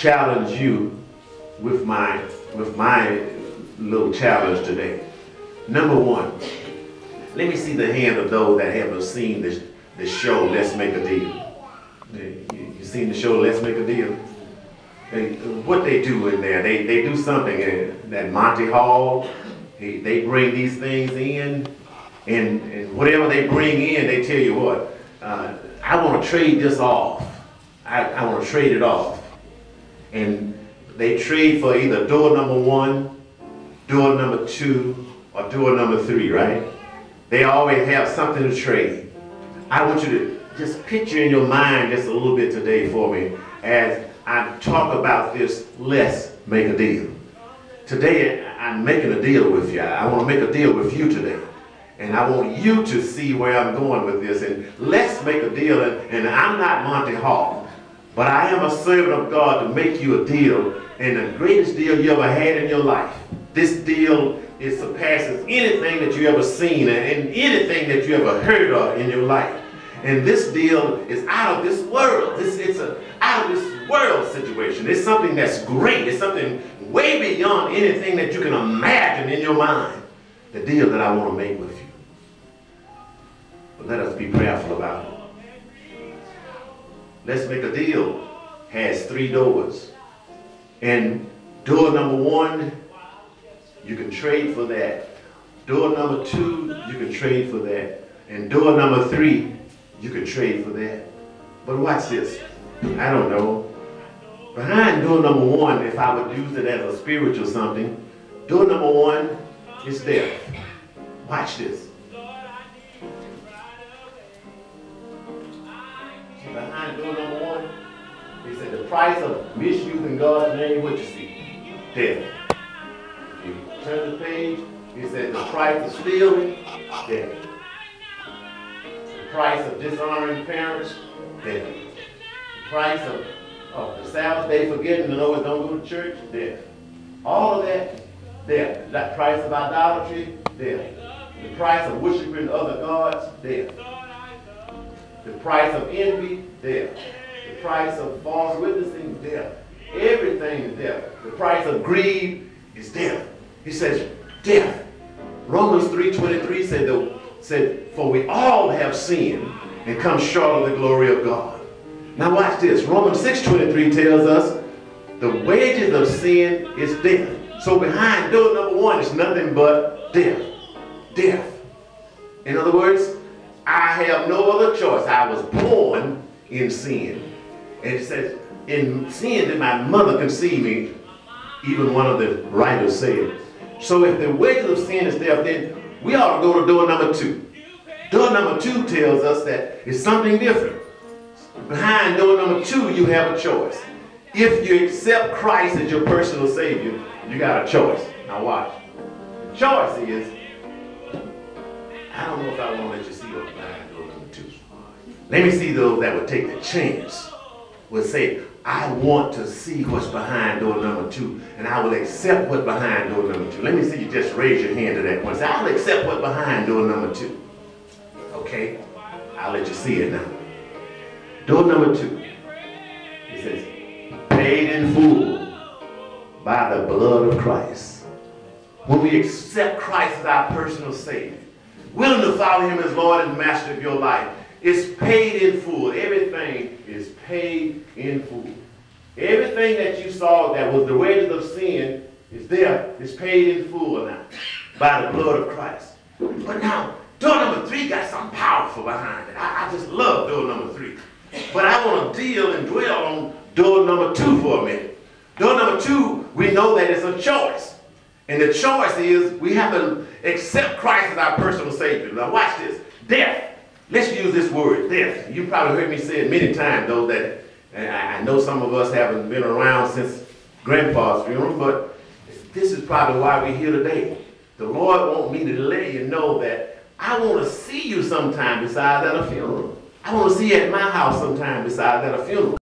challenge you with my little challenge today. Number one, let me see the hand of those that haven't seen the show Let's Make a Deal. You seen the show Let's Make a Deal? What they do in there, they do something in that Monty Hall. They bring these things in, and whatever they bring in, they tell you what, I want to trade this off. I want to trade it off. And they trade for either door number 1, door number 2, or door number 3, right? They always have something to trade. I want you to just picture in your mind just a little bit today for me as I talk about this Let's Make a Deal. Today, I'm making a deal with you. I want to make a deal with you today. And I want you to see where I'm going with this. And let's make a deal. And I'm not Monty Hall, but I am a servant of God to make you a deal, and the greatest deal you ever had in your life. This deal, it surpasses anything that you ever seen and anything that you ever heard of in your life. And this deal is out of this world. It's an out of this world situation. It's something that's great. It's something way beyond anything that you can imagine in your mind. The deal that I want to make with you. But let us be prayerful about it. Let's Make a Deal has 3 doors. And door number 1, you can trade for that. Door number 2, you can trade for that. And door number 3, you can trade for that. But watch this. I don't know. Behind door number 1, if I would use it as a spiritual something, door number 1 is death. Watch this. See, behind door number 1, they said the price of misusing God's name, what you see? Death. If you turn the page, it says the price of stealing, death. The price of dishonoring parents, death. The price of the Sabbath day forgetting and always don't go to church, death. All of that, death. That price of idolatry, death. The price of worshiping other gods, death. The price of envy, death. The price of false witnessing, death. Everything is death. The price of greed is death. He says, death. Romans 3:23 said, for we all have sinned and come short of the glory of God. Now watch this. Romans 6:23 tells us the wages of sin is death. So behind door number 1 is nothing but death. Death. In other words, I have no other choice. I was born in sin. And it says, in sin did my mother conceive me, even one of the writers said. So if the wages of sin is death, then we ought to go to door number 2. Door number 2 tells us that it's something different. Behind door number 2, you have a choice. If you accept Christ as your personal Savior, you got a choice. Now watch. The choice is, I don't know if I want to let you see what's behind door number 2. Let me see those that would take the chance, would say, I want to see what's behind door number 2, and I will accept what's behind door number 2. Let me see you just raise your hand to that one. Say, I'll accept what's behind door number 2. Okay? I'll let you see it now. Door number 2. It says, paid in full by the blood of Christ. When we accept Christ as our personal Savior, willing to follow Him as Lord and Master of your life, it's paid in full. Everything is paid in full. Everything that you saw that was the wages of sin is there. It's paid in full now by the blood of Christ. But now, door number 3 got something powerful behind it. I just love door number 3. But I want to deal and dwell on door number 2 for a minute. Door number 2, we know that it's a choice. And the choice is we have to accept Christ as our personal Savior. Now watch this. Death. Let's use this word, death. You probably heard me say it many times, though, that I know some of us haven't been around since Grandpa's funeral, but this is probably why we're here today. The Lord wants me to let you know that I want to see you sometime besides at a funeral. I want to see you at my house sometime besides at a funeral.